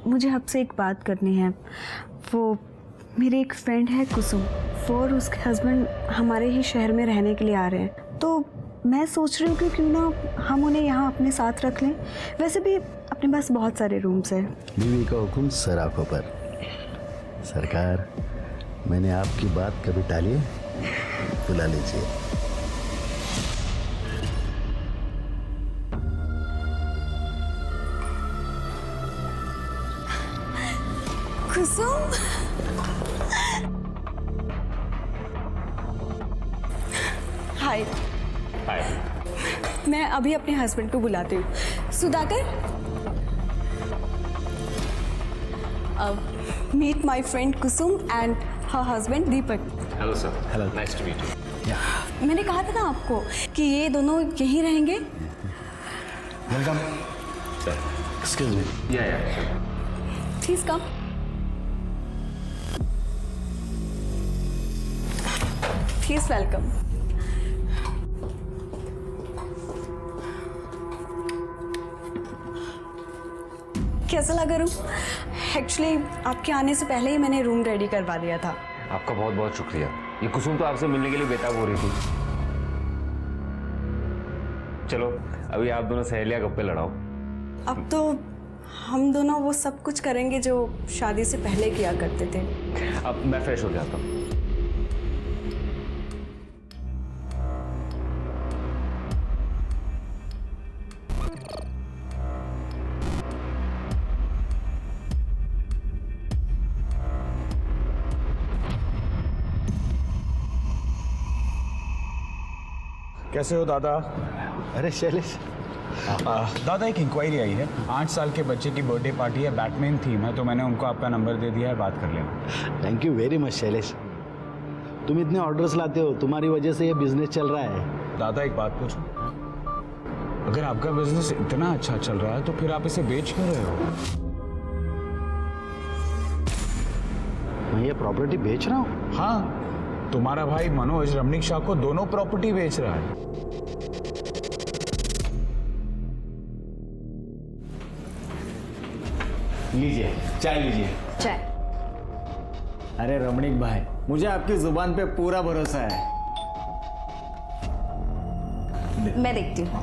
मुझे आपसे एक बात करनी है। वो मेरी एक फ्रेंड है कुसुम, वो और उसके हस्बैंड हमारे ही शहर में रहने के लिए आ रहे हैं, तो मैं सोच रही हूँ कि क्यों ना हम उन्हें यहाँ अपने साथ रख लें। वैसे भी अपने पास बहुत सारे रूम्स हैं। बीवी का हुक्म सर आंखों पर। सरकार, मैंने आपकी बात कभी टाली है? बुला लीजिए। कुसुम, हाय। हाय। मैं अभी अपने हस्बैंड को बुलाती हूँ। Sudhakar, meet my friend Kusum and her husband Deepak. Hello sir. Hello, nice to meet you. मैंने कहा था ना आपको कि ये दोनों यहीं रहेंगे। Welcome sir. Excuse me. या प्लीज कम। Please welcome. कैसा लगा रूम? एक्चुअली आपके आने से पहले ही मैंने रूम रेडी करवा दिया था। आपका बहुत बहुत शुक्रिया। ये कुसुम तो आपसे मिलने के लिए बेताब हो रही थी। चलो अभी आप दोनों सहेलियां गप्पे लड़ाओ। अब तो हम दोनों वो सब कुछ करेंगे जो शादी से पहले किया करते थे। अब मैं फ्रेश हो जाता हूँ। कैसे हो दादा? अरे शैलेश, दादा एक इंक्वायरी आई है। 8 साल के बच्चे की बर्थडे पार्टी है, बैटमैन थीम है, तो मैंने उनको आपका नंबर दे दिया है, बात कर लेना। Thank you very much Shailesh. तुम इतने ऑर्डर्स लाते हो, तुम्हारी वजह से ये बिजनेस चल रहा है। दादा एक बात पूछूं? अगर आपका बिजनेस इतना अच्छा चल रहा है तो फिर आप इसे बेच क्यों रहे हो? मैं ये प्रॉपर्टी बेच रहा हूँ? हाँ, तुम्हारा भाई मनोज रमणीक शाह को दोनों प्रॉपर्टी बेच रहा है। लीजिए चाय लीजिए। चाय। अरे रमणीक भाई, मुझे आपकी जुबान पे पूरा भरोसा है। मैं देखती हूँ।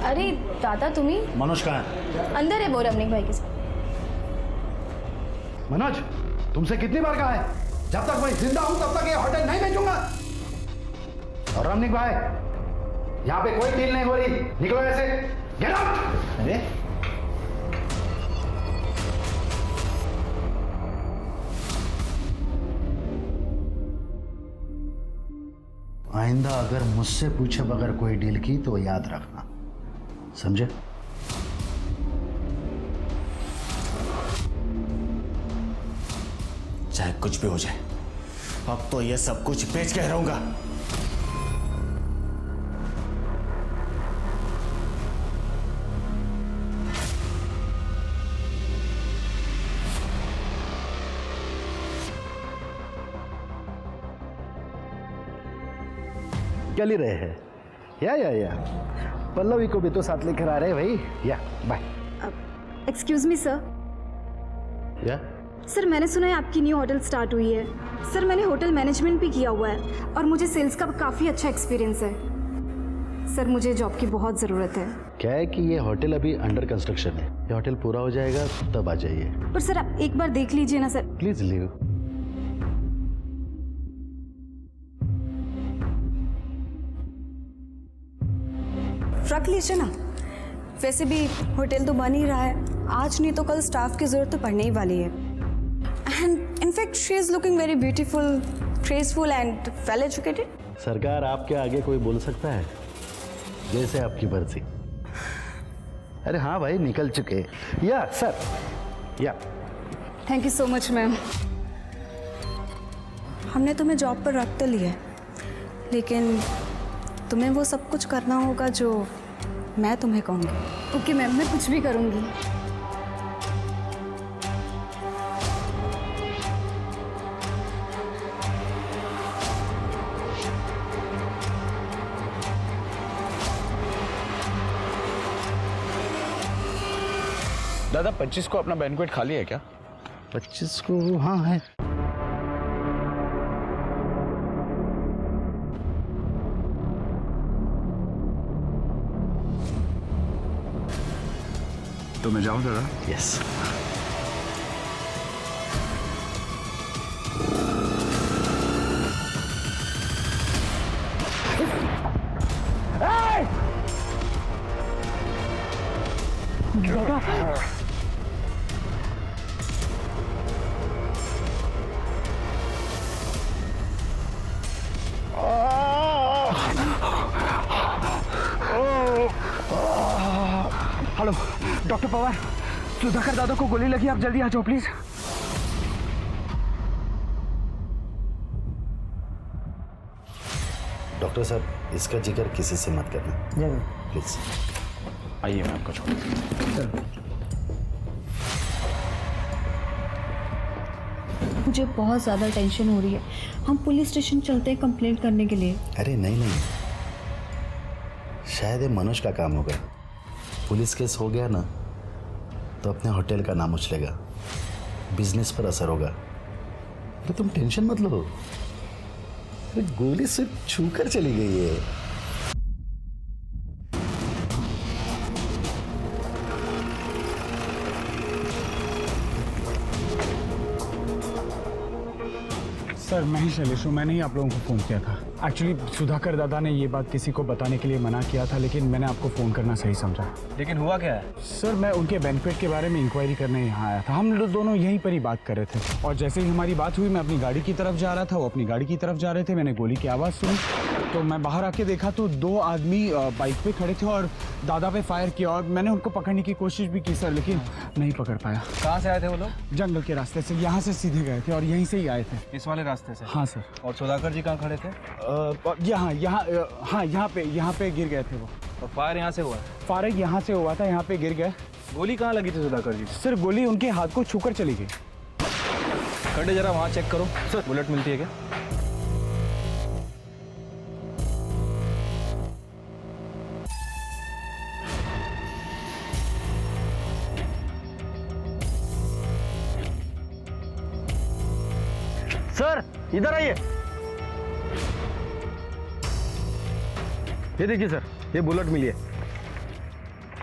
अरे दादा तुम्ही मनोज कहाँ है? अंदर है वो रमणीक भाई के साथ। मनोज, तुमसे कितनी बार कहा है, जब तक मैं जिंदा हूं तब तक ये होटल नहीं बेचूंगा। और रमणीक भाई, यहाँ पे कोई डील नहीं हो रही, निकलो ऐसे। Get out. अरे आइंदा अगर मुझसे पूछे बगैर कोई डील की तो याद रखना, समझे? चाहे कुछ भी हो जाए, अब तो ये सब कुछ बेच के रहूंगा। चल ही रहे हैं। या पल्लवी को भी तो साथ लेकर आ रहे हैं भाई। या बाय। Excuse me sir. या सर मैंने सुना है आपकी न्यू होटल स्टार्ट हुई है। सर मैंने होटल मैनेजमेंट भी किया हुआ है और मुझे सेल्स का काफ़ी अच्छा एक्सपीरियंस है। सर मुझे जॉब की बहुत ज़रूरत है। क्या है कि ये होटल अभी अंडर कंस्ट्रक्शन है, ये होटल पूरा हो जाएगा तब आ जाइए। पर सर आप एक बार देख लीजिए ना सर। Please leave. रख लीजिए ना, वैसे भी होटल तो बन ही रहा है, आज नहीं तो कल स्टाफ की ज़रूरत तो पड़ने ही वाली है। And in fact she is looking very beautiful, graceful and well educated. सरकार, आपके आगे कोई बोल सकता है? जैसे आपकी मर्जी। अरे हाँ भाई, निकल चुके। या सर, या thank you so much ma'am. हमने तुम्हें जॉब पर रख तो लिया है, लेकिन तुम्हें वो सब कुछ करना होगा जो मैं तुम्हें कहूँगी। ओके मैम, मैं कुछ भी करूँगी। दादा 25 को अपना बैंक्वेट खाली है क्या? 25 को हाँ है। तो मैं जाऊं दादा? Yes. Hello doctor Pawar, Sudhakar दादा को गोली लगी, आप जल्दी आ जाओ प्लीज। डॉक्टर साहब, इसका जिक्र किसी से मत करना प्लीज। आइए मैं आपको छोड़। मुझे बहुत ज़्यादा टेंशन हो रही है। हम पुलिस स्टेशन चलते हैं कंप्लेंट करने के लिए। अरे नहीं, शायद ये मनोज का काम होगा। पुलिस केस हो गया ना तो अपने होटल का नाम उछलेगा, बिजनेस पर असर होगा। अरे तुम टेंशन मत लो, अरे गोली सिर्फ छूकर चली गई है। सर मैं ही शैलेश हूँ, मैंने ही आप लोगों को फ़ोन किया था। एक्चुअली सुधाकर दादा ने ये बात किसी को बताने के लिए मना किया था, लेकिन मैंने आपको फ़ोन करना सही समझा। लेकिन हुआ क्या है? सर मैं उनके बैंक्वेट के बारे में इंक्वायरी करने यहाँ आया था। हम लोग दोनों यहीं पर ही बात कर रहे थे और जैसे ही हमारी बात हुई मैं अपनी गाड़ी की तरफ जा रहा था, वो अपनी गाड़ी की तरफ जा रहे थे। मैंने गोली की आवाज़ सुनी तो मैं बाहर आके देखा तो 2 आदमी बाइक पे खड़े थे और दादा पे फायर किया और मैंने उनको पकड़ने की कोशिश भी की सर, लेकिन नहीं पकड़ पाया। कहाँ से आए थे वो लोग? जंगल के रास्ते से, यहाँ से सीधे गए थे और यहीं से ही आए थे। इस वाले रास्ते से? हाँ सर। और सुधाकर जी कहाँ खड़े थे? यहाँ पे गिर गए थे वो। और फायर यहाँ से हुआ? फायर यहाँ से हुआ था, यहाँ पे गिर गए। गोली कहाँ लगी थी सुधाकर जी? सर गोली उनके हाथ को छूकर चली गई। खड़े जरा वहाँ चेक करो सर, बुलेट मिलती है क्या? सर इधर आइए। ये देखिए सर, ये बुलेट मिली है।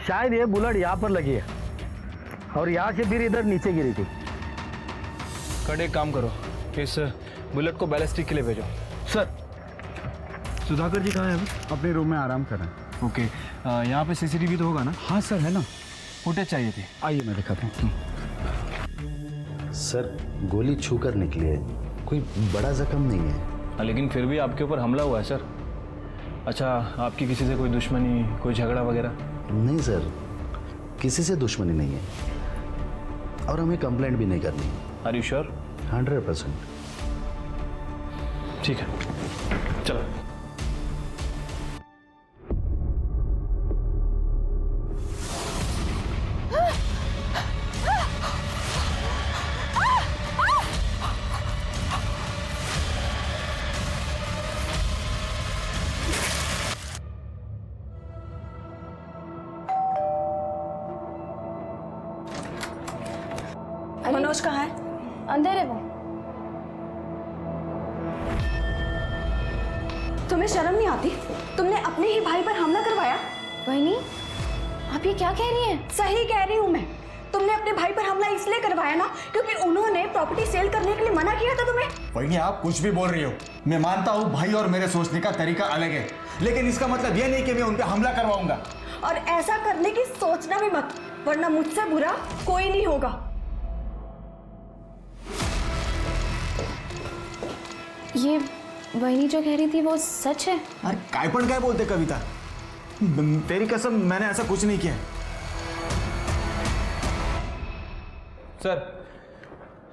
शायद ये बुलेट यहाँ पर लगी है और यहाँ से फिर इधर नीचे गिरी थी। खड़े एक काम करो, इस बुलेट को बैलिस्टिक के लिए भेजो। सर सुधाकर जी कहाँ हैं अभी? अपने रूम में आराम कर रहे हैं। ओके, यहाँ पे सीसीटीवी तो होगा ना? हाँ सर है ना। फुटेज चाहिए थी। आइए मैं दिखाता हूँ। सर गोली छूकर निकली है, कोई बड़ा जख्म नहीं है। लेकिन फिर भी आपके ऊपर हमला हुआ है सर। अच्छा, आपकी किसी से कोई दुश्मनी, कोई झगड़ा वगैरह? नहीं सर, किसी से दुश्मनी नहीं है और हमें कंप्लेंट भी नहीं करनी। Are you sure? 100%। ठीक है, चलो। मनोज कहाँ है? अंदर है वो। तुम्हें शर्म नहीं आती? तुमने अपने ही भाई पर हमला करवाया। वहीनी, आप ये क्या कह रही हैं? सही कह रही हूँ मैं। तुमने अपने भाई पर हमला इसलिए करवाया ना क्योंकि उन्होंने प्रॉपर्टी सेल करने के लिए मना किया था तुम्हें। वही आप कुछ भी बोल रही हो। मैं मानता हूँ भाई और मेरे सोचने का तरीका अलग है, लेकिन इसका मतलब यह नहीं कि मैं उन पर हमला करवाऊंगा। और ऐसा करने की सोचना भी मत, वरना मुझसे बुरा कोई नहीं होगा। ये वहीनी जो कह रही थी वो सच है? अरे कायपन काय बोलते कविता, तेरी कसम मैंने ऐसा कुछ नहीं किया। सर,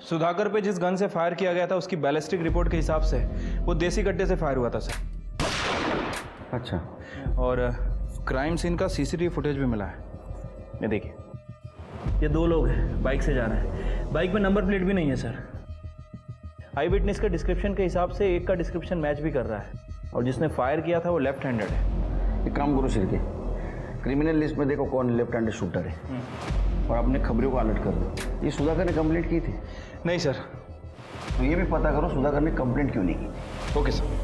सुधाकर पे जिस गन से फायर किया गया था उसकी बैलिस्टिक रिपोर्ट के हिसाब से वो देसी कट्टे से फायर हुआ था सर। अच्छा, और क्राइम सीन का सीसीटीवी फुटेज भी मिला है। ये देखिए, ये 2 लोग हैं, बाइक से जा रहे हैं। बाइक में नंबर प्लेट भी नहीं है सर। आई विटनेस के डिस्क्रिप्शन के हिसाब से एक का डिस्क्रिप्शन मैच भी कर रहा है और जिसने फायर किया था वो लेफ्ट हैंडेड है। एक काम करो श्रीके, क्रिमिनल लिस्ट में देखो कौन लेफ्ट हैंडेड शूटर है और अपने खबरों को अलर्ट कर दो। ये सुधाकर ने कंप्लेंट की थी? नहीं सर। तो ये भी पता करो सुधाकर ने कंप्लेंट क्यों नहीं की। Okay sir.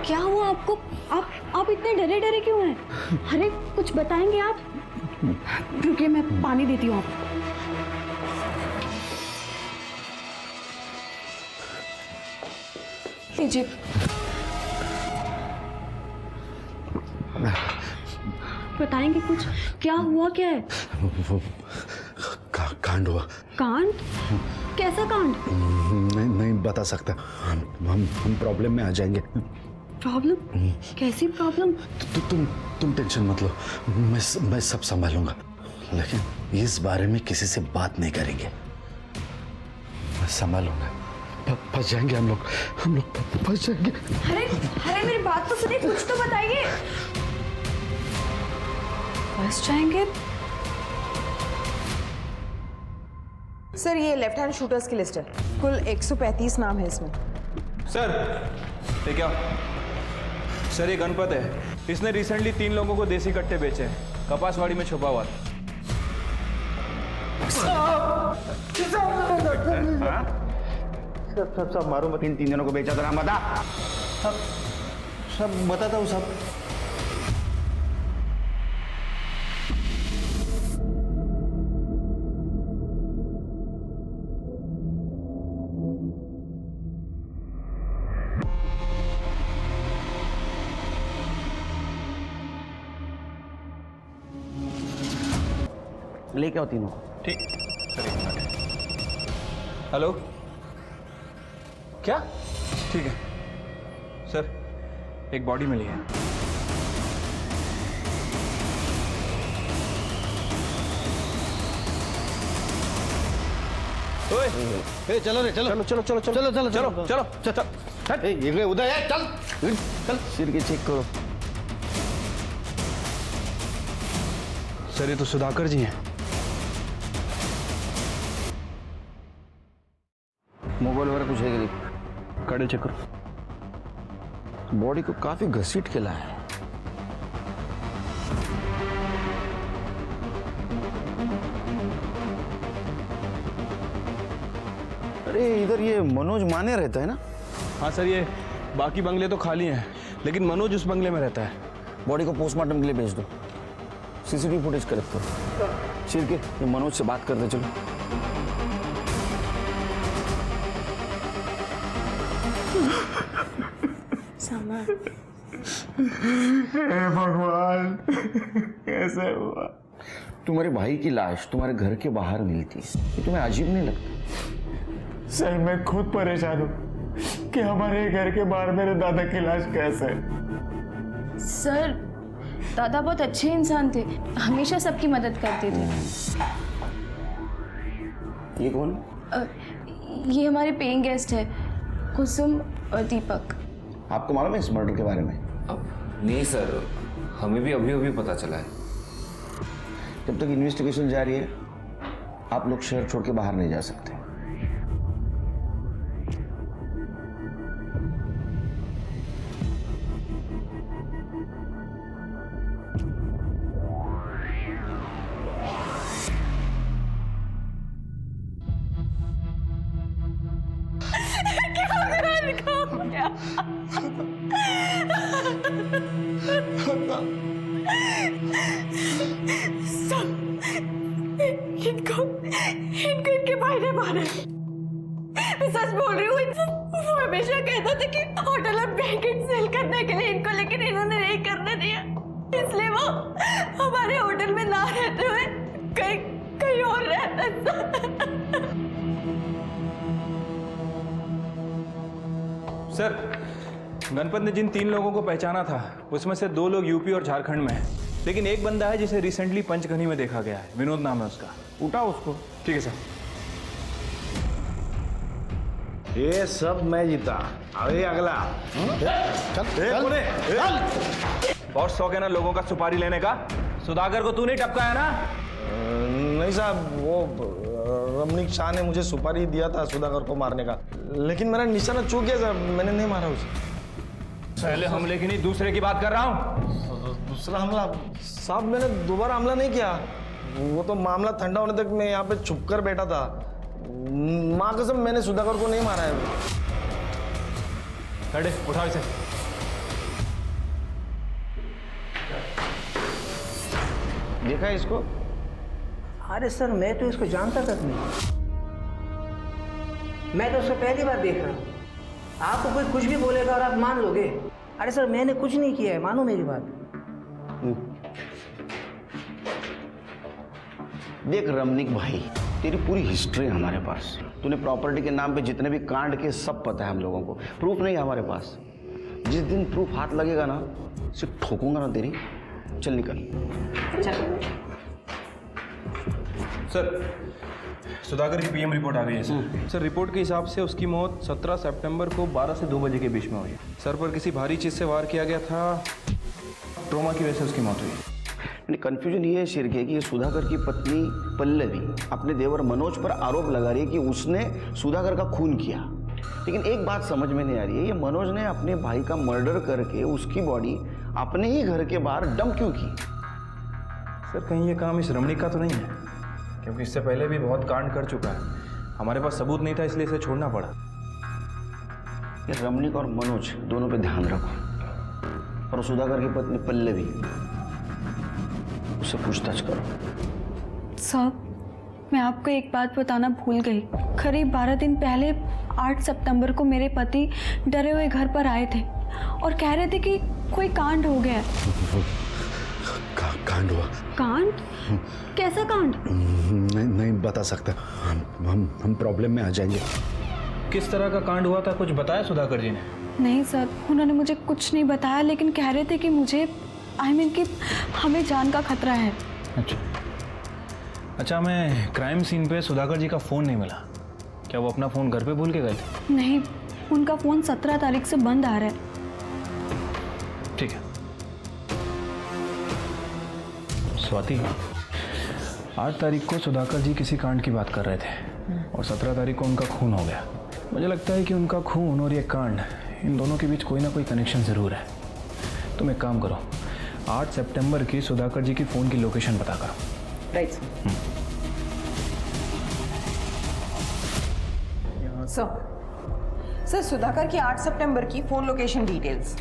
क्या हुआ आपको? आप इतने डरे डरे क्यों हैं? अरे कुछ बताएंगे आप? रुकिए मैं पानी देती हूँ आपको। लीजिए। बताएंगे कुछ? क्या हुआ क्या है? वो कांड हुआ। कांड? कैसा कांड? नहीं बता सकता। हम प्रॉब्लम में आ जाएंगे। प्रॉब्लम? कैसी प्रॉब्लम? तुम टेंशन मत लो, मैं सब संभालूंगा, लेकिन इस बारे में किसी से बात नहीं करेंगे। मैं संभालूंगा। फंस जाएंगे हम लोग फंस जाएंगे। अरे मेरी बात तो सुनिए, कुछ तो बताइए। फंस जाएंगे? सर ये लेफ्ट हैंड शूटर्स की लिस्ट है, कुल 135 नाम है इसमें। सर ये क्या? सर ये गणपत है, इसने रिसेंटली 3 लोगों को देसी कट्टे बेचे हैं, कपासवाड़ी में छुपा हुआ था। सब मारो मत। इन 3 जनों को बेचा था, नाम बता। सब बताता हूँ सब। लेके आओ तीनों को। ठीक। हेलो, क्या? ठीक है सर, एक बॉडी मिली है। ओए, चलो रे, चलो चलो चलो चलो चलो चलो चलो चलो चलो। ये उधर है, चल चल। सिर के चेक करो। सर ये तो सुधाकर जी हैं। मोबाइल वगैरह कुछ है कि नहीं? कार्ड चेक करो। बॉडी को काफी घसीट के लाया है। अरे इधर ये मनोज माने रहता है ना? हाँ सर, ये बाकी बंगले तो खाली हैं, लेकिन मनोज उस बंगले में रहता है। बॉडी को पोस्टमार्टम के लिए भेज दो। सीसीटीवी फुटेज कलेक्ट करो। सिर के ये मनोज से बात करते चलो। हे भगवान, कैसे हुआ? तुम्हारे भाई की लाश तुम्हारे घर के बाहर मिलती है, ये तुम्हें अजीब नहीं लगता? सर मैं खुद परेशान हूँ कि हमारे घर के बाहर मेरे दादा की लाश कैसे? सर दादा बहुत अच्छे इंसान थे, हमेशा सबकी मदद करते थे। ये कौन? ये हमारे पेइंग गेस्ट है, कुसुम और दीपक। आपको मालूम है इस मर्डर के बारे में? नहीं सर, हमें भी अभी अभी पता चला है। जब तक इन्वेस्टिगेशन जारी है आप लोग शहर छोड़ के बाहर नहीं जा सकते। इनको इनके भाई ने मारा। मैं सच बोल रही हूँ। वो हमेशा कहता था कि होटल में ब्लैंकेट सेल करने के लिए इनको, लेकिन इन्होंने नहीं करने दिया, इसलिए वो हमारे होटल में ना रहते हुए कहीं और रहता था। सर गणपत ने जिन 3 लोगों को पहचाना था उसमें से 2 लोग यूपी और झारखंड में हैं, लेकिन एक बंदा है जिसे रिसेंटली पंचगनी में देखा गया है। विनोद नाम है उसका। उठाओ उसको। ठीक है सर। ये सब मैं जीता। अरे अगला बहुत शौक है ना लोगों का सुपारी लेने का। सुधाकर को तू नहीं टपकाया ना? नहीं साहब, वो रमणीक शाह ने मुझे सुपारी दिया था सुधाकर को मारने का, लेकिन मेरा निशाना चूक गया साहब, मैंने नहीं मारा उसे। पहले हमले की नहीं, दूसरे की बात कर रहा हूँ। दूसरा हमला साहब, मैंने दोबारा हमला नहीं किया। वो तो मामला ठंडा होने तक मैं यहाँ पे छुप कर बैठा था। माँ कसम, मैंने सुधाकर को नहीं मारा है। खड़े, उठाओ इसे। देखा है इसको? अरे सर, मैं तो इसको जानता तक नहीं। मैं तो उसको पहली बार देख रहा हूँ। आपको कोई कुछ भी बोलेगा और आप मान लोगे? अरे सर, मैंने कुछ नहीं किया है, मानो मेरी बात। देख रमणीक भाई, तेरी पूरी हिस्ट्री है हमारे पास। तूने प्रॉपर्टी के नाम पे जितने भी कांड के सब पता है हम लोगों को। प्रूफ नहीं है हमारे पास। जिस दिन प्रूफ हाथ लगेगा ना, सिर्फ ठोकूंगा ना तेरी। चल निकल। सर, सुधाकर की पीएम रिपोर्ट आ गई है सर। सर, रिपोर्ट के हिसाब से उसकी मौत 17 सितंबर को 12 से 2 बजे के बीच में हुई है। सर पर किसी भारी चीज़ से वार किया गया था, ट्रोमा की वजह से उसकी मौत हुई है। कंफ्यूजन ये है शिरके कि सुधाकर की पत्नी पल्लवी अपने देवर मनोज पर आरोप लगा रही है कि उसने सुधाकर का खून किया। लेकिन एक बात समझ में नहीं आ रही है, ये मनोज ने अपने भाई का मर्डर करके उसकी बॉडी अपने ही घर के बाहर डंप क्यों की? सर, कहीं ये काम इस रमणीक का तो नहीं है? क्योंकि इससे पहले भी बहुत कांड कर चुका है। हमारे पास सबूत नहीं था, इसलिए इसे छोड़ना पड़ा। ये रमणीक और मनोज दोनों पे ध्यान रखो, और सुधाकर की पत्नी पल्लवी, उससे पूछताछ करो। साहब, मैं आपको एक बात बताना भूल गई। करीब 12 दिन पहले 8 सितंबर को मेरे पति डरे हुए घर पर आए थे और कह रहे थे कि कोई कांड हो गया है। कांड हुआ? कांड? कैसा कांड? नहीं बता सकता। हम प्रॉब्लम में आ जाएंगे। किस तरह का कांड हुआ था, कुछ बताया सुधाकर जी ने? नहीं सर, उन्होंने मुझे कुछ नहीं बताया, लेकिन कह रहे थे कि मुझे कि हमें जान का खतरा है। अच्छा, मैं क्राइम सीन पे सुधाकर जी का फ़ोन नहीं मिला। क्या वो अपना फ़ोन घर पे भूल के गए थे? नहीं, उनका फ़ोन 17 तारीख से बंद आ रहा है। ठीक है। स्वाति, 8 तारीख को सुधाकर जी किसी कांड की बात कर रहे थे और 17 तारीख को उनका खून हो गया। मुझे लगता है कि उनका खून और ये कांड, इन दोनों के बीच कोई ना कोई कनेक्शन ज़रूर है। तुम एक काम करो, 8 सितंबर की सुधाकर जी की फ़ोन की लोकेशन पता करो। राइट सर, सुधाकर की 8 सितंबर की फ़ोन लोकेशन डिटेल्स।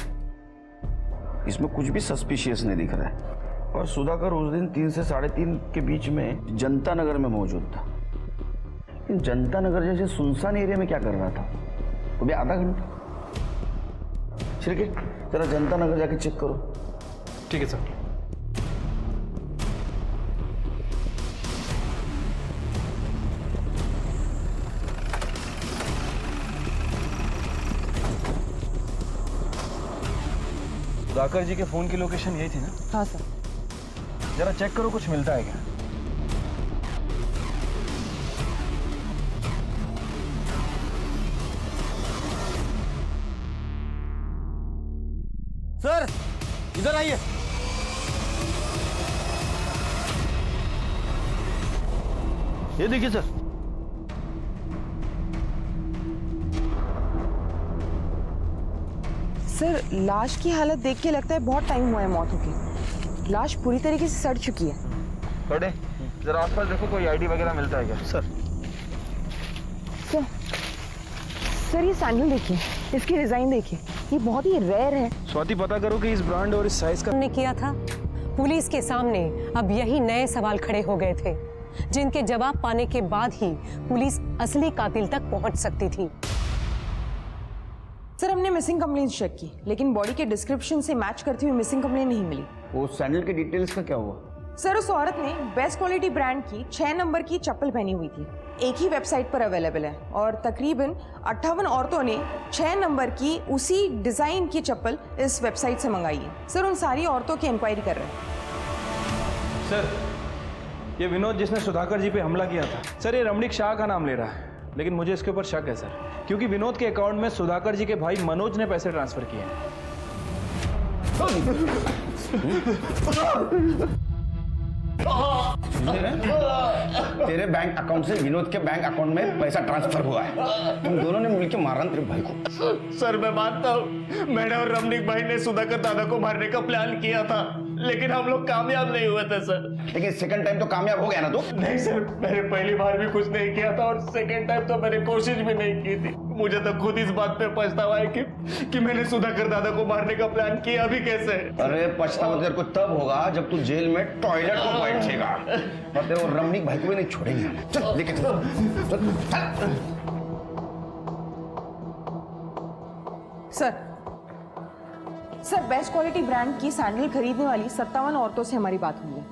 इसमें कुछ भी सस्पिशियस नहीं दिख रहा है। और सुधाकर उस दिन 3 से 3:30 के बीच में जनता नगर में मौजूद था। लेकिन जनता नगर जैसे सुनसान एरिया में क्या कर रहा था? वो भी आधा घंटा। ठीक है, जरा जनता नगर जाके चेक करो। ठीक है सर। सुधाकर जी के फोन की लोकेशन यही थी ना? हाँ सर। जरा चेक करो, कुछ मिलता है क्या? सर, इधर आइए। ये देखिए सर। सर, लाश की हालत देख के लगता है बहुत टाइम हुआ है मौत होके। लाश पूरी तरीके से सड़ चुकी है। थोड़े जरा आसपास देखो, कोई आईडी वगैरह मिलता है क्या? सर, सर ये सैंडल देखिए, इसकी डिजाइन देखिए, ये बहुत ही रेयर है। स्वाति, पता करो कि इस ब्रांड और इस साइज का हमने किया था। पुलिस के सामने अब यही नए सवाल खड़े हो गए थे, जिनके जवाब पाने के बाद ही पुलिस असली कातिल तक पहुंच सकती थी। सर, हमने मिसिंग कंप्लेंट्स चेक की, लेकिन बॉडी के डिस्क्रिप्शन से मैच करती हुई मिसिंग कंप्लेंट नहीं मिली। वो सैंडल के डिटेल्स का क्या हुआ? सर उस औरत ने बेस्ट क्वालिटी ब्रांड की 6 नंबर की चप्पल पहनी हुई थी, एक ही वेबसाइट पर अवेलेबल है और तकरीबन 58 औरतों ने 6 नंबर की उसी डिज़ाइन की चप्पल इस वेबसाइट से मंगाई है। सर उन सारी औरतों की इंक्वायरी कर रहे हैं। सर ये विनोद जिसने सुधाकर जी पे हमला किया था, सर ये रमणीक शाह का नाम ले रहा है, लेकिन मुझे इसके ऊपर शक है सर, क्योंकि विनोद के अकाउंट में सुधाकर जी के भाई मनोज ने पैसे ट्रांसफर किए हैं। तेरे बैंक अकाउंट से विनोद के बैंक अकाउंट में पैसा ट्रांसफर हुआ है। तुम दोनों ने मिलकर मारा तेरे भाई को। सर मैं मानता हूँ मैंने और रमणीक भाई ने सुधाकर दादा को मारने का प्लान किया था, लेकिन हम लोग कामयाब नहीं हुए थे सर। लेकिन सेकंड टाइम तो कामयाब हो गया ना तू? नहीं सर, मैंने पहली बार भी कुछ नहीं किया था और सेकंड टाइम तो मैंने कोशिश भी नहीं की थी। मुझे तो खुद इस बात पे पछतावा है कि मैंने सुधाकर दादा को मारने का प्लान किया भी कैसे। अरे पछतावा तेरे को तब होगा जब तू जेल में टॉयलेट को बैठेगा, और तेरे वो रमणीक भाई को भी नहीं छोड़ेंगे। चल लेके चल, चल। सर बेस्ट क्वालिटी ब्रांड की सैंडल खरीदने वाली 57 औरतों से हमारी बात हुई है।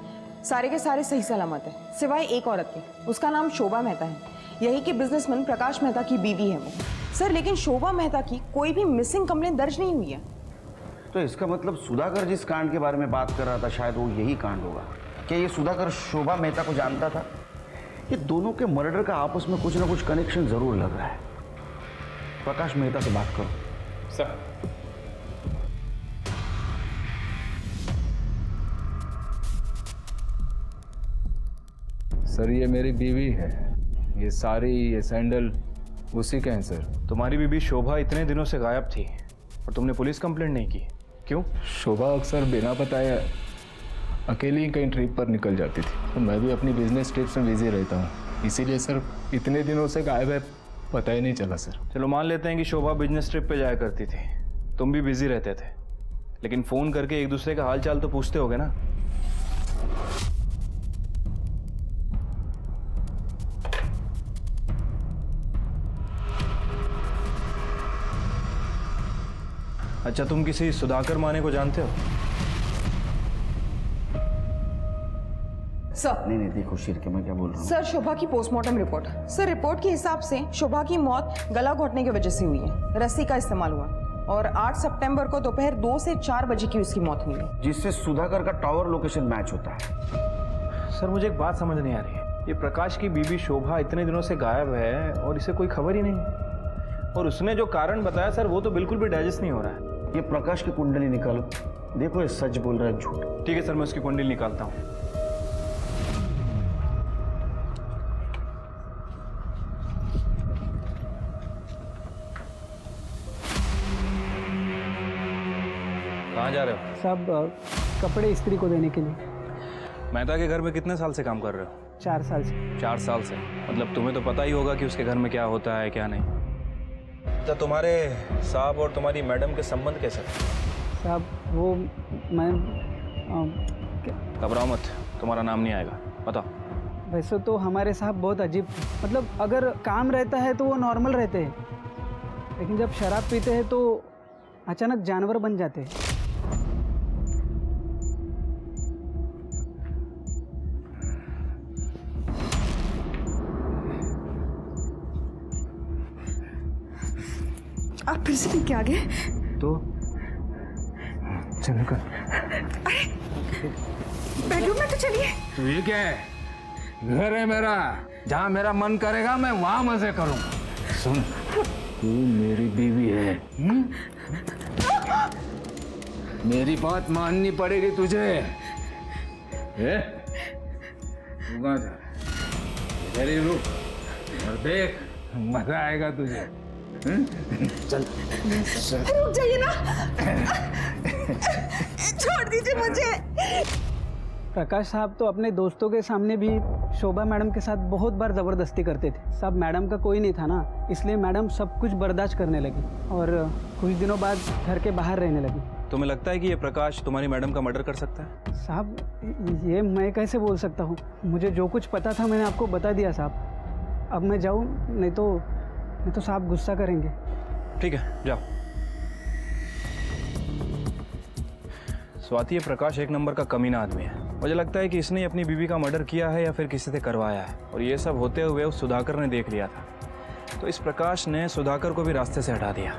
सारे के सारे सही सलामत है, सिवाय एक औरत के। उसका नाम शोभा मेहता है, यही के बिजनेसमैन प्रकाश मेहता की बीवी है वो। सर लेकिन शोभा मेहता की कोई भी मिसिंग कंप्लेंट दर्ज नहीं हुई है। तो इसका मतलब सुधाकर जिस कांड के बारे में बात कर रहा था, शायद वो यही कांड होगा। क्या ये सुधाकर शोभा मेहता को जानता था? ये दोनों के मर्डर का आपस में कुछ ना कुछ कनेक्शन जरूर लग रहा है। प्रकाश मेहता से बात करो। सर सर ये मेरी बीवी है, ये साड़ी ये सैंडल उसी के हैं सर। तुम्हारी बीबी शोभा इतने दिनों से गायब थी और तुमने पुलिस कंप्लेंट नहीं की, क्यों? शोभा अक्सर बिना बताए अकेली ही कहीं ट्रिप पर निकल जाती थी, तो मैं भी अपनी बिजनेस ट्रिप्स में बिजी रहता हूँ, इसीलिए सर इतने दिनों से गायब है, पता ही नहीं चला सर। चलो मान लेते हैं कि शोभा बिजनेस ट्रिप पे जाया करती थी, तुम भी बिजी रहते थे, लेकिन फ़ोन करके एक दूसरे का हाल चाल तो पूछते होगे ना? अच्छा तुम किसी सुधाकर माने को जानते हो? सर नहीं देखो शिरके, मैं क्या बोल रहा हूँ। सर शोभा की पोस्टमार्टम रिपोर्ट। सर रिपोर्ट के हिसाब से शोभा की मौत गला घोटने की वजह से हुई है, रस्सी का इस्तेमाल हुआ और 8 सितंबर को दोपहर 2 से 4 बजे की उसकी मौत हुई है, जिससे सुधाकर का टावर लोकेशन मैच होता है। सर मुझे एक बात समझ नहीं आ रही है, ये प्रकाश की बीबी शोभा इतने दिनों से गायब है और इसे कोई खबर ही नहीं है, और उसने जो कारण बताया सर वो तो बिल्कुल भी डाइजेस्ट नहीं हो रहा है। ये प्रकाश की कुंडली निकालो, देखो ये सच बोल रहा है झूठ। ठीक है सर, मैं उसकी कुंडली निकालता हूँ। कहाँ जा रहे हो? साहब कपड़े इस्त्री को देने के लिए। मेहता के घर में कितने साल से काम कर रहे हो? 4 साल से। 4 साल से, मतलब तुम्हें तो पता ही होगा कि उसके घर में क्या होता है क्या नहीं। तो तुम्हारे साहब और तुम्हारी मैडम के संबंध कैसे थे? साहब वो मैं घबराओ मत, तुम्हारा नाम नहीं आएगा, बताओ। वैसे तो हमारे साहब बहुत अजीब, मतलब अगर काम रहता है तो वो नॉर्मल रहते हैं, लेकिन जब शराब पीते हैं तो अचानक जानवर बन जाते हैं। आप फिर से पी के आ गए? तो चलो कर। अरे बेडरूम में तो चलिए। तो ये क्या है? घर है मेरा, जहाँ मेरा मन करेगा मैं वहां मजे करूंगा। सुन, तू मेरी बीवी है, मेरी बात माननी पड़ेगी तुझे। जा इधर ही रुक और देख, मजा आएगा तुझे। चल रुक जाइए ना, छोड़ दीजिए मुझे। प्रकाश साहब तो अपने दोस्तों के सामने भी शोभा मैडम के साथ बहुत बार ज़बरदस्ती करते थे। साहब मैडम का कोई नहीं था ना, इसलिए मैडम सब कुछ बर्दाश्त करने लगी और कुछ दिनों बाद घर के बाहर रहने लगी। तुम्हें लगता है कि ये प्रकाश तुम्हारी मैडम का मर्डर कर सकता है? साहब ये मैं कैसे बोल सकता हूँ, मुझे जो कुछ पता था मैंने आपको बता दिया साहब। अब मैं जाऊँ, नहीं तो साहब गुस्सा करेंगे। ठीक है जाओ। स्वाति, ये प्रकाश एक नंबर का कमीना आदमी है, मुझे लगता है कि इसने ही अपनी बीवी का मर्डर किया है या फिर किसी से करवाया है, और ये सब होते हुए उस सुधाकर ने देख लिया था। तो इस प्रकाश ने सुधाकर को भी रास्ते से हटा दिया।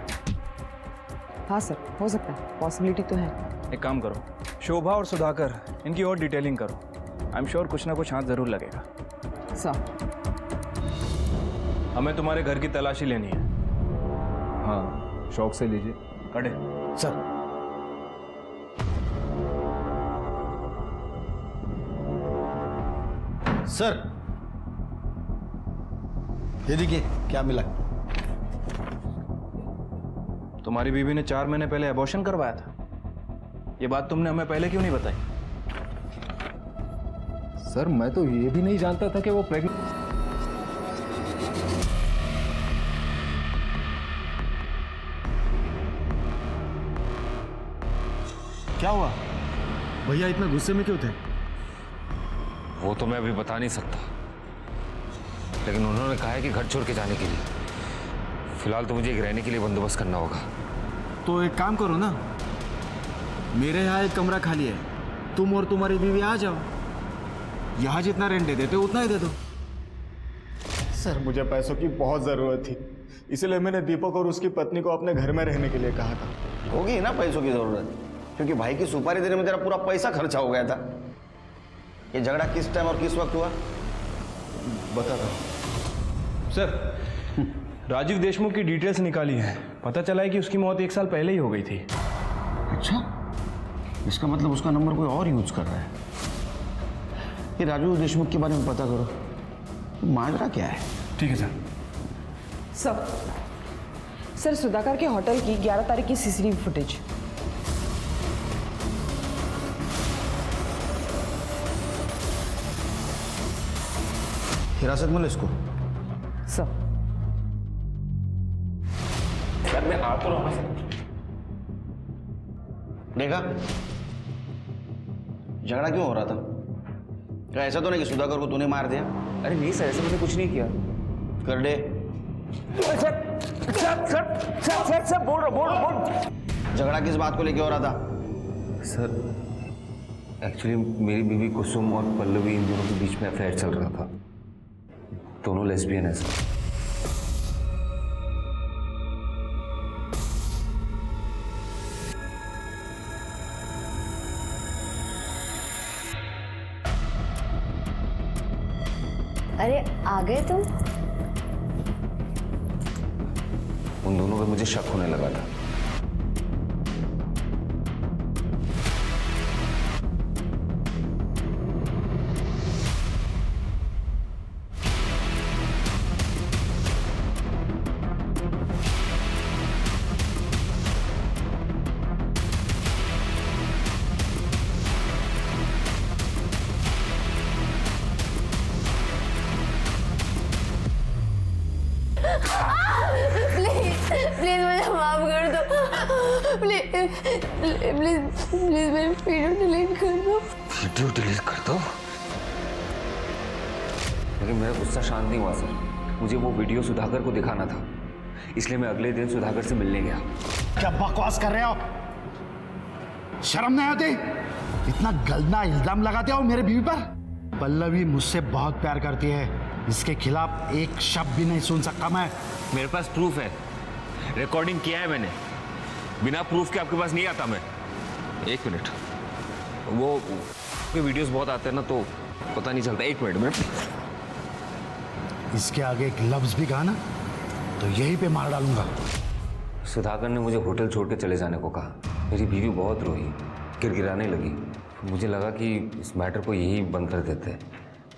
हाँ सर, हो सकता है, पॉसिबिलिटी तो है। एक काम करो, शोभा और सुधाकर इनकी और डिटेलिंग करो। आई एम श्योर कुछ ना कुछ हाथ जरूर लगेगा। सर, हमें तुम्हारे घर की तलाशी लेनी है। हाँ, शौक से लीजिए। कड़े सर सर, ये देखिए क्या मिला। तुम्हारी बीवी ने 4 महीने पहले अबॉर्शन करवाया था। ये बात तुमने हमें पहले क्यों नहीं बताई? सर मैं तो ये भी नहीं जानता था कि वो प्रेग्नेंट। क्या हुआ भैया, इतना गुस्से में क्यों थे? वो तो मैं अभी बता नहीं सकता, लेकिन उन्होंने कहा है कि घर छोड़ के जाने के लिए। फिलहाल तो मुझे एक रहने के लिए बंदोबस्त करना होगा। तो एक काम करो ना, मेरे यहाँ एक कमरा खाली है, तुम और तुम्हारी बीवी आ जाओ। यहाँ जितना रेंट दे देते उतना ही दे दो। सर मुझे पैसों की बहुत ज़रूरत थी, इसलिए मैंने दीपक और उसकी पत्नी को अपने घर में रहने के लिए कहा था। होगी ना पैसों की ज़रूरत, क्योंकि भाई की सुपारी देने में तेरा पूरा पैसा खर्चा हो गया था। ये झगड़ा किस टाइम और किस वक्त हुआ बता रहा हूँ। सर, राजीव देशमुख की डिटेल्स निकाली है। पता चला है कि उसकी मौत 1 साल पहले ही हो गई थी। अच्छा, इसका मतलब उसका नंबर कोई और यूज कर रहा है। ये राजू देशमुख के बारे में पता करो, माजरा क्या है। ठीक है सर। सर, सुधाकर के होटल की 11 तारीख की सीसीटीवी फुटेज। हिरासत में लो इसको। सर, सर मैं आ तो रहा हूँ। देखा झगड़ा क्यों हो रहा था? क्या ऐसा तो नहीं कि सुधाकर को तूने मार दिया? अरे नहीं सर, ऐसा मैंने कुछ नहीं किया। कर दे। सर बोल। झगड़ा किस बात को लेके हो रहा था? सर एक्चुअली मेरी बीवी कुसुम और पल्लवी, इन दोनों के बीच में अफेयर चल रहा था। दोनों लेस्बियन है सर। अरे आ गए तुम? उन दोनों पे मुझे शक होने लगा था। प्लीज मुझे माफ कर दो। प्लीज मेरी वीडियो डिलीट कर दो। वीडियो डिलीट कर दो? लेकिन मेरा गुस्सा शांत नहीं हुआ सर। मुझे वो वीडियो सुधाकर को दिखाना था, इसलिए मैं अगले दिन सुधाकर से मिलने गया। क्या बकवास कर रहे हो? शर्म नहीं आती? इतना गंदा इल्जाम लगाते हो मेरे बीवी पर। पल्लवी मुझसे बहुत प्यार करती है, इसके खिलाफ एक शब्द भी नहीं सुन सकता मैं। मेरे पास प्रूफ है, रिकॉर्डिंग किया है मैंने। बिना प्रूफ के आपके पास नहीं आता मैं। एक मिनट, वो वीडियोस बहुत आते हैं ना, तो पता नहीं चलता। एक मिनट। इसके आगे एक लफ्ज भी कहा ना तो यहीं पे मार डालूंगा। सुधाकर ने मुझे होटल छोड़ के चले जाने को कहा। मेरी बीवी बहुत रोई, गिड़गिड़ाने लगी। मुझे लगा कि इस मैटर को यही बंद कर देते हैं।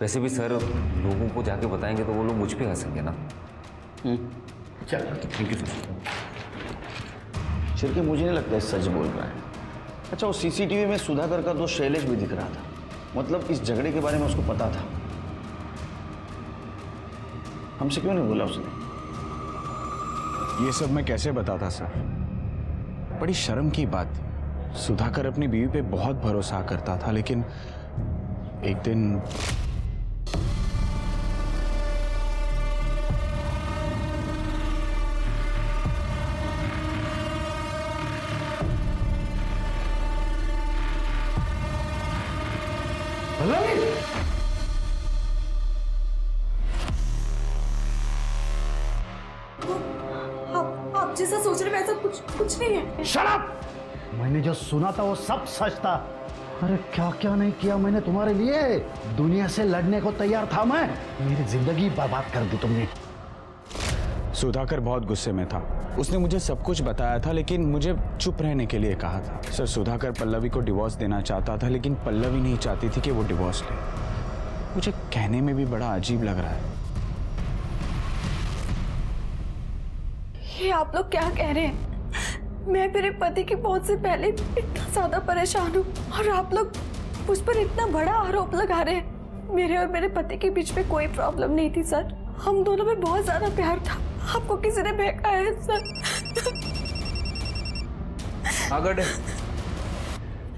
वैसे भी सर, लोगों को जाके बताएंगे तो वो लोग मुझ पे हंसेंगे ना। चल, थैंक यू सर। छिड़के मुझे नहीं लगता सच बोल रहा है। अच्छा, वो सीसीटीवी में सुधाकर का दोस्त शैलेश भी दिख रहा था, मतलब इस झगड़े के बारे में उसको पता था। हमसे क्यों नहीं बोला उसने? ये सब मैं कैसे बताता सर? बड़ी शर्म की बात। सुधाकर अपनी बीवी पे बहुत भरोसा करता था, लेकिन एक दिन आप जैसा सोच रहे वैसा कुछ नहीं है। Shut up! मैंने जो सुना था वो सब सच था। अरे क्या क्या नहीं किया मैंने तुम्हारे लिए। दुनिया से लड़ने को तैयार था मैं। मेरी जिंदगी बर्बाद कर दी तुमने। सुधाकर बहुत गुस्से में था। उसने मुझे सब कुछ बताया था, लेकिन मुझे चुप रहने के लिए कहा था। सर, सुधाकर पल्लवी को डिवोर्स देना चाहता था, लेकिन पल्लवी नहीं चाहती थी कि वो डिवोर्स ले। मुझे कहने में भी बड़ा अजीब लग रहा है। ये आप लोग क्या कह रहे हैं? मैं मेरे पति की मौत से पहले इतना ज्यादा परेशान हूँ और आप लोग मुझ पर इतना बड़ा आरोप लगा रहे हैं। मेरे और मेरे पति के बीच में कोई प्रॉब्लम नहीं थी सर। हम दोनों में बहुत ज्यादा प्यार था। आपको किसी ने बहका है सर। आगड़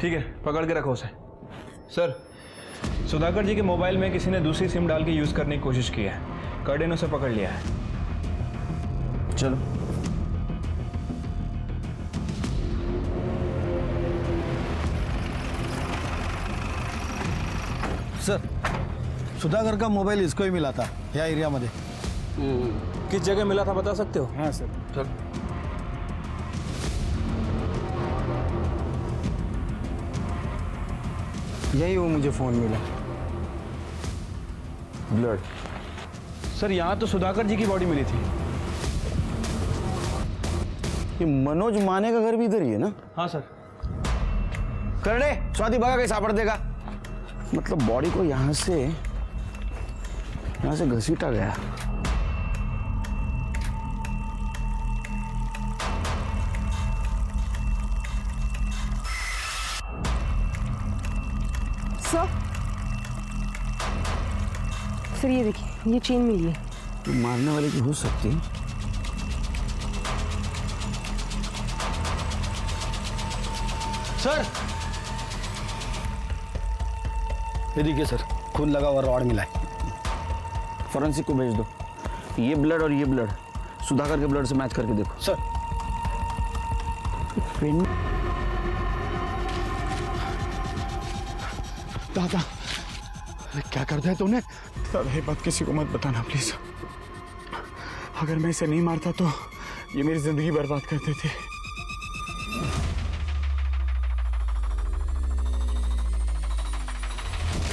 ठीक है, पकड़ के रखो उसे। सर, सुधाकर जी के मोबाइल में किसी ने दूसरी सिम डाल के यूज करने की कोशिश की है। कर्डे ने उसे पकड़ लिया है। चलो। सर, सुधाकर का मोबाइल इसको ही मिला था या एरिया मध्ये। किस जगह मिला था बता सकते हो? हाँ सर। चल। यही वो मुझे फोन मिला। ब्लड। सर, यहाँ तो सुधाकर जी की बॉडी मिली थी। ये मनोज माने का घर भी इधर ही है ना? हाँ सर। करने स्वाति बगा कैसे सापड़ देगा? मतलब बॉडी को यहाँ से घसीटा गया। सर ये देखिए, ये चेन मिली है। तो मारने वाले की हो सकती है। सर, ये देखिए सर, खून लगा हुआ रॉड मिला है। फॉरेंसिक को भेज दो। ये ब्लड और ये ब्लड सुधाकर के ब्लड से मैच करके देखो। सर, पेन दादा, क्या कर दिया तूने? दादा, ये बात किसी को मत बताना प्लीज। अगर मैं इसे नहीं मारता तो ये मेरी जिंदगी बर्बाद कर देते।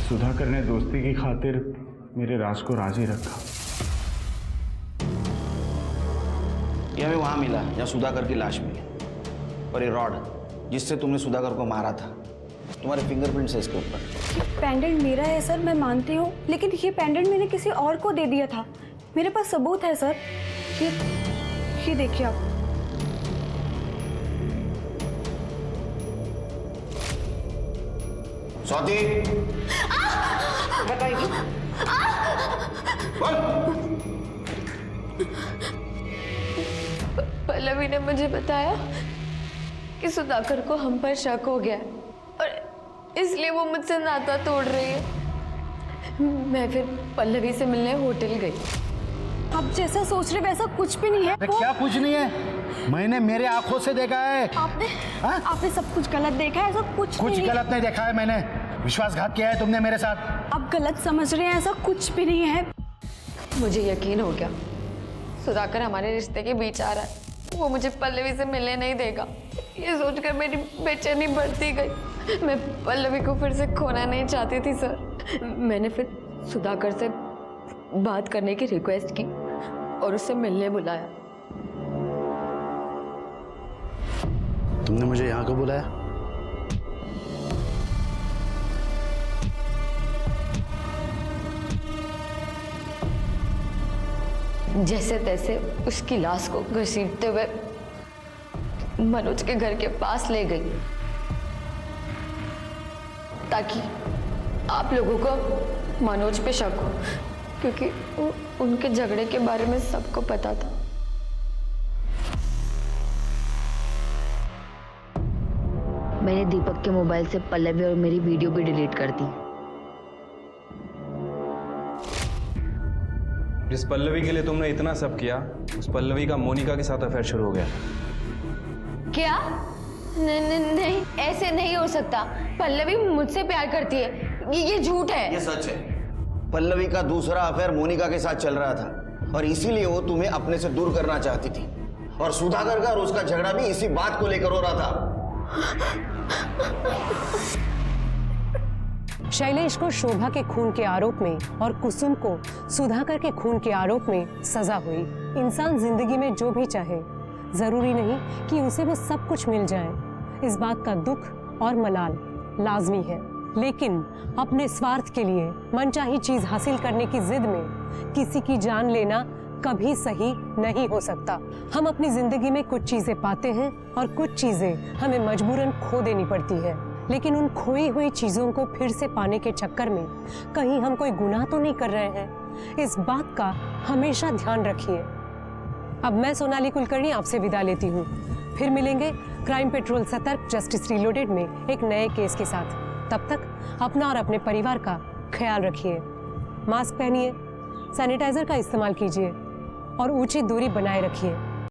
सुधाकर ने दोस्ती की खातिर मेरे राज को राज ही रखा। ये हमें वहां मिला जहाँ सुधाकर की लाश मिली। और ये रॉड जिससे तुमने सुधाकर को मारा था, तुम्हारे फिंगरप्रिंट्स है इसके ऊपर। पेंडेंट मेरा है सर, मैं मानती हूँ, लेकिन ये पेंडेंट मैंने किसी और को दे दिया था। मेरे पास सबूत है सर। ये देखिए आप। स्वाति, बताइए। पल्लवी ने मुझे बताया कि सुधाकर को हम पर शक हो गया और इसलिए वो मुझसे नाता तोड़ रही है। मैं फिर पल्लवी से मिलने होटल गई। आप जैसा सोच रहे वैसा कुछ भी नहीं है। क्या कुछ नहीं है? मैंने मेरे आंखों से देखा है। आपने सब कुछ गलत देखा है। ऐसा कुछ नहीं गलत नहीं देखा है मैंने। विश्वासघात किया है तुमने मेरे साथ। आप गलत समझ रहे हैं, ऐसा कुछ भी नहीं है। मुझे यकीन हो गया सुधाकर हमारे रिश्ते के बीच आ रहा है। वो मुझे पल्लवी से मिलने नहीं देगा। ये सोचकर मेरी बेचैनी बढ़ती गई। मैं पल्लवी को फिर से खोना नहीं चाहती थी सर। मैंने फिर सुधाकर से बात करने की रिक्वेस्ट की और उससे मिलने बुलाया। तुमने मुझे यहाँ क्यों बुलाया? जैसे तैसे उसकी लाश को घसीटते हुए मनोज के घर के पास ले गई ताकि आप लोगों को मनोज पे शक हो, क्योंकि उनके झगड़े के बारे में सबको पता था। मैंने दीपक के मोबाइल से पल्लवी और मेरी वीडियो भी डिलीट कर दी। जिस पल्लवी के लिए तुमने इतना सब किया, उस पल्लवी का मोनिका के साथ अफेयर शुरू हो गया। क्या? नहीं, ऐसे नहीं हो सकता। पल्लवी मुझसे प्यार करती है। ये झूठ है। ये सच है। पल्लवी का दूसरा अफेयर मोनिका के साथ चल रहा था और इसीलिए वो तुम्हें अपने से दूर करना चाहती थी, और सुधाकर का और उसका झगड़ा भी इसी बात को लेकर हो रहा था। शैलेश को शोभा के खून के आरोप में और कुसुम को सुधाकर के खून के आरोप में सजा हुई। इंसान जिंदगी में जो भी चाहे, जरूरी नहीं कि उसे वो सब कुछ मिल जाए। इस बात का दुख और मलाल लाजमी है, लेकिन अपने स्वार्थ के लिए मनचाही चीज हासिल करने की जिद में किसी की जान लेना कभी सही नहीं हो सकता। हम अपनी जिंदगी में कुछ चीजें पाते हैं और कुछ चीजें हमें मजबूरन खो देनी पड़ती है, लेकिन उन खोई हुई चीजों को फिर से पाने के चक्कर में कहीं हम कोई गुनाह तो नहीं कर रहे हैं। इस बात का हमेशा ध्यान रखिए। अब मैं सोनाली कुलकर्णी आपसे विदा लेती हूँ। फिर मिलेंगे क्राइम पेट्रोल सतर्क जस्टिस रीलोडेड में एक नए केस के साथ। तब तक अपना और अपने परिवार का ख्याल रखिए। मास्क पहनिए, सैनिटाइजर का इस्तेमाल कीजिए और उचित दूरी बनाए रखिए।